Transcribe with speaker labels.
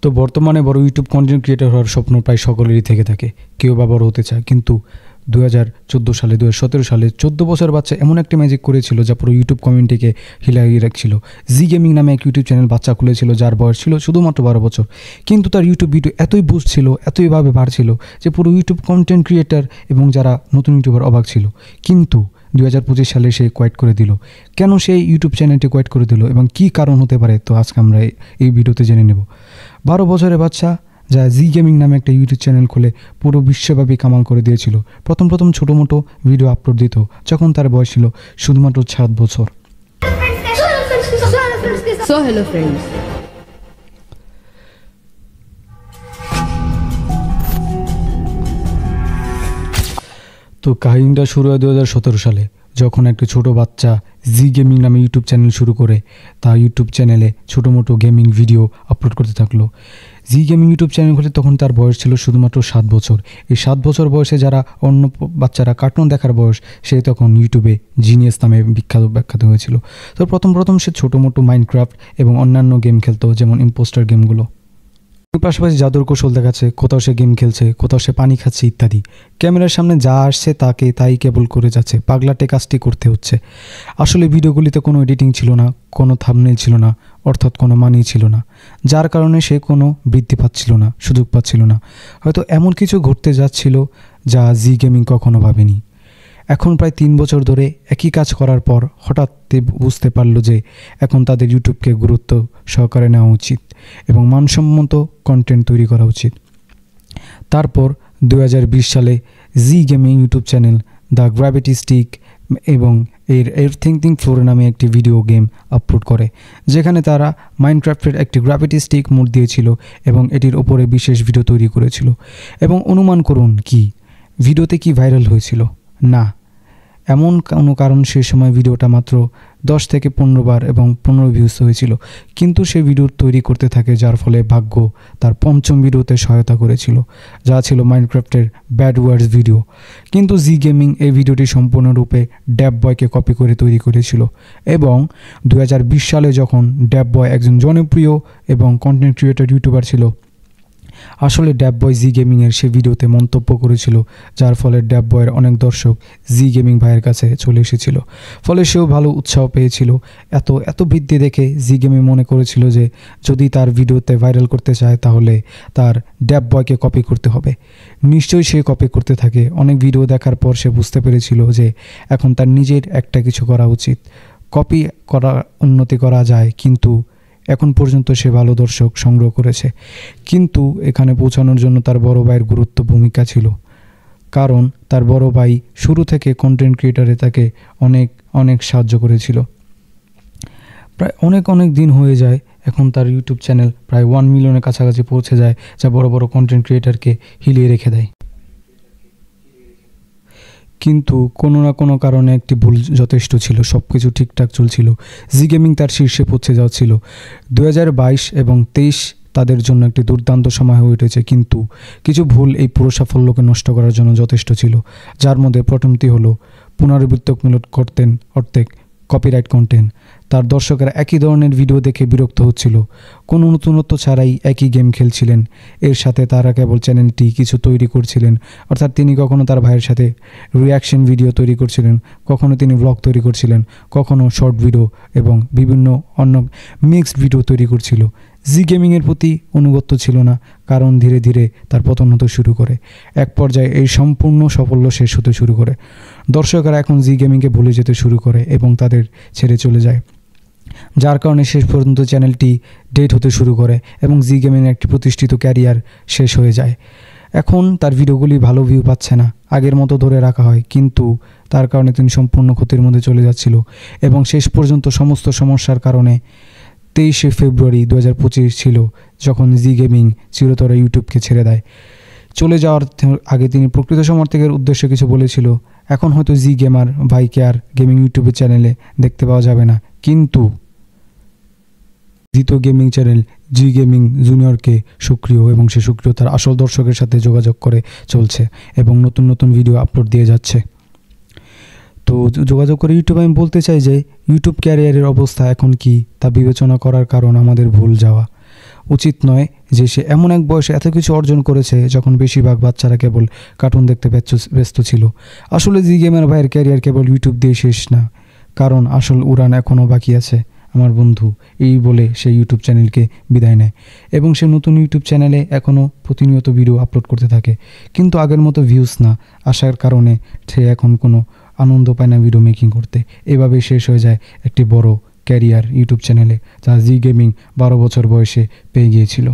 Speaker 1: তো বর্তমানে বড় ইউটিউব কন্টেন্ট ক্রিয়েটর হওয়ার স্বপ্ন প্রায় সকলেরই থেকে থাকে, কেউ বা বড় হতে চায়। কিন্তু 2014 সালে 2017 সালে 14 বছর বাচ্চা এমন একটি ম্যাজিক করেছিল যা পুরো ইউটিউব কমিউনিটিকে হিলিয়ে রাখছিল। জি গেমিং নামে এক ইউটিউব চ্যানেল বাচ্চা খুলেছিল, যার বয়স ছিল শুধুমাত্র 12 বছর। কিন্তু তার ইউটিউব ভিডিও এতই বুস্ট ছিল, এতইভাবে বাড়ছিল যে পুরো ইউটিউব কন্টেন্ট ক্রিয়েটর এবং যারা নতুন ইউটিউবার অবাক ছিল। কিন্তু 2025 সালে সে কোয়েট করে দিল। কেন সেই ইউটিউব চ্যানেলটি কোয়েট করে দিল এবং কী কারণ হতে পারে, তো আজকে আমরা এই ভিডিওতে জেনে নেব। 12 বছরের বাচ্চা যা জি গেমিং নামে একটা ইউটিউব চ্যানেল খুলে পুরো বিশ্বব্যাপী কামাল করে দিয়েছিল। প্রথম ছোটো মোটো ভিডিও আপলোড দিত যখন তার বয়স ছিল শুধুমাত্র 7 বছর।
Speaker 2: Hello friends.
Speaker 1: তো কাহিনীটা শুরু হয় 2017 সালে, যখন একটা ছোট বাচ্চা জি গেমিং নামে ইউটিউব চ্যানেল শুরু করে। তা ইউটিউব চ্যানেলে ছোটো মোটো গেমিং ভিডিও আপলোড করতে থাকলো। জি গেমিং ইউটিউব চ্যানেল খুলে তখন তার বয়স ছিল শুধুমাত্র 7 বছর। এই 7 বছর বয়সে যারা অন্য বাচ্চারা কার্টুন দেখার বয়স, সে তখন ইউটিউবে জিনিয়াস নামে বিখ্যাত হয়েছিল। তো প্রথম সে ছোটো মোটো মাইনক্রাফট এবং অন্যান্য গেম খেলতো, যেমন ইম্পোস্টার গেমগুলো। পাশাপাশি জাদুর কৌশল দেখাচ্ছে, কোথাও সে গেম খেলছে, কোথাও সে পানি খাচ্ছে ইত্যাদি। ক্যামেরার সামনে যা আসছে তাই কেবল করে যাচ্ছে, পাগলাটে কাজটি করতে হচ্ছে। আসলে ভিডিওগুলিতে কোনো এডিটিং ছিল না, কোনো থাম্বনেল ছিল না, অর্থাৎ কোনো মানেই ছিল না, যার কারণে সে কোনো বৃদ্ধি পাচ্ছিল না, সুযোগ পাচ্ছিল না। হয়তো এমন কিছু ঘটতে যাচ্ছিল যা জি গেমিং কখনো ভাবেনি। এখন প্রায় 3 বছর ধরে একই কাজ করার পর হঠাৎ বুঝতে পারল যে এখন তাদের ইউটিউবকে গুরুত্ব সহকারে নেওয়া উচিত এবং মানসম্মত কন্টেন্ট তৈরি করা উচিত। তারপর 2020 সালে G gaming YouTube channel the gravity stick এবং এভরিথিং ফ্লোর নামে একটি ভিডিও গেম আপলোড করে, যেখানে তারা মাইনক্রাফটের একটি গ্র্যাভিটি স্টিক মোড দিয়েছিল এবং এটির ওপরে বিশেষ ভিডিও তৈরি করেছিল। এবং অনুমান করুন ভিডিওতে কি ভাইরাল হয়েছিল? না, এমন কোনো কারণ সে সময় ভিডিওটা মাত্র 10 থেকে 15 বার এবং 15 ভিউজ হয়েছিল। কিন্তু সে ভিডিও তৈরি করতে থাকে, যার ফলে ভাগ্য তার 5ম ভিডিওতে সহায়তা করেছিল, যা ছিল মাইনক্রাফটের ব্যাড ওয়ার্ডস ভিডিও। কিন্তু জি গেমিং এই ভিডিওটি সম্পূর্ণরূপে ড্যাব বয়কে কপি করে তৈরি করেছিল। এবং 2020 সালে যখন ড্যাব বয় একজন জনপ্রিয় এবং কন্টেন্ট ক্রিয়েটর ইউটিউবার ছিল, আসলে ড্যাব বয় জি গেমিংয়ের সে ভিডিওতে মন্তব্য করেছিল, যার ফলে ড্যাব বয়ের অনেক দর্শক জি গেমিং ভাইয়ের কাছে চলে এসেছিল। ফলে সেও ভালো উৎসাহ পেয়েছিল। এত বৃদ্ধি দেখে জি গেমিং মনে করেছিল যে যদি তার ভিডিওতে ভাইরাল করতে চায় তাহলে তার ড্যাব বয়কে কপি করতে হবে। নিশ্চয়ই সে কপি করতে থাকে। অনেক ভিডিও দেখার পর সে বুঝতে পেরেছিল যে এখন তার নিজের একটা কিছু করা উচিত। কপি করা উন্নতি করা যায়, কিন্তু এখন পর্যন্ত সে ভালো দর্শক সংগ্রহ করেছে। কিন্তু এখানে পৌঁছানোর জন্য তার বড় ভাইয়ের গুরুত্ব ভূমিকা ছিল, কারণ তার বড় ভাই শুরু থেকে কন্টেন্ট ক্রিয়েটারে তাকে অনেক সাহায্য করেছিল। প্রায় অনেক দিন হয়ে যায়, এখন তার ইউটিউব চ্যানেল প্রায় 1 মিলিয়নের কাছাকাছি পৌঁছে যায়, যা বড় কন্টেন্ট ক্রিয়েটারকে হিলিয়ে রেখে দেয়। কিন্তু কোনো না কোনো কারণে একটি ভুল যথেষ্ট ছিল, সব কিছু ঠিকঠাক চলছিল। জি গেমিং তার শীর্ষে পৌঁছে যাচ্ছিল। 2022 এবং 23 তাদের জন্য একটি দুর্দান্ত সময় হয়ে উঠেছে, কিন্তু কিছু ভুল এই পুরো সাফল্যকে নষ্ট করার জন্য যথেষ্ট ছিল, যার মধ্যে প্রথমটি হলো পুনরাবৃত্তিমূলক অর্ধেক কপিরাইট কন্টেন্ট। তার দর্শকেরা একই ধরনের ভিডিও দেখে বিরক্ত হচ্ছিল, কোনো নতুনত্ব ছাড়াই একই গেম খেলছিলেন। এর সাথে তারা কেবল চ্যানেলটি কিছু তৈরি করছিলেন, অর্থাৎ তিনি কখনো তার ভাইয়ের সাথে রিয়াকশন ভিডিও তৈরি করছিলেন, কখনো তিনি ব্লগ তৈরি করছিলেন, কখনো শর্ট ভিডিও এবং বিভিন্ন অন্য মিক্সড ভিডিও তৈরি করছিল। জি গেমিংয়ের প্রতি অনুগত্য ছিল না, কারণ ধীরে ধীরে তার পতন হতে শুরু করে। এক পর্যায়ে এই সম্পূর্ণ সাফল্য শেষ হতে শুরু করে। দর্শকেরা এখন জি গেমিংকে ভুলে যেতে শুরু করে এবং তাদের ছেড়ে চলে যায়, যার কারণে শেষ পর্যন্ত চ্যানেলটি ডেড হতে শুরু করে এবং জি গেমিংয়ের একটি প্রতিষ্ঠিত ক্যারিয়ার শেষ হয়ে যায়। এখন তার ভিডিওগুলি ভালো ভিউ পাচ্ছে না, আগের মতো ধরে রাখা হয়, কিন্তু তার কারণে তিনি সম্পূর্ণ ক্ষতির মধ্যে চলে যাচ্ছিল। এবং শেষ পর্যন্ত সমস্ত সমস্যার কারণে 23শে ফেব্রুয়ারি 2025 ছিল যখন জি গেমিং চিরতরে ইউটিউবকে ছেড়ে দেয়। চলে যাওয়ার আগে তিনি প্রকৃত সমর্থকের উদ্দেশ্যে কিছু বলেছিল, এখন হয়তো জি গেমার ভাইকে আর গেমিং ইউটিউবের চ্যানেলে দেখতে পাওয়া যাবে না, কিন্তু দ্বিতীয় গেমিং চ্যানেল জি গেমিং জুনিয়রকে সক্রিয় এবং সে সক্রিয় তার আসল দর্শকের সাথে যোগাযোগ করে চলছে এবং নতুন ভিডিও আপলোড দিয়ে যাচ্ছে। তো যোগাযোগ করে ইউটিউব আমি বলতে চাই যে ইউটিউব ক্যারিয়ারের অবস্থা এখন কি তা বিবেচনা করার কারণ আমাদের ভুল যাওয়া। উচিত নয় যে সে এমন এক বয়সে এত কিছু অর্জন করেছে যখন বেশিরভাগ বাচ্চারা কেবল কার্টুন দেখতে ব্যস্ত ছিল। আসলে জি গেমার ভাইয়ের ক্যারিয়ার কেবল ইউটিউব দিয়ে শেষ না, কারণ আসল উড়ান এখনও বাকি আছে আমার বন্ধু। এই বলে সে ইউটিউব চ্যানেলকে বিদায় নেয় এবং সে নতুন ইউটিউব চ্যানেলে এখনও প্রতিনিয়ত ভিডিও আপলোড করতে থাকে, কিন্তু আগের মতো ভিউজ না আসার কারণে সে এখন কোনো আনন্দ পায় না ভিডিও মেকিং করতে। এভাবে শেষ হয়ে যায় একটি বড় ক্যারিয়ার ইউটিউব চ্যানেলে, যা জি গেমিং 12 বছর বয়সে পেয়ে গিয়েছিল।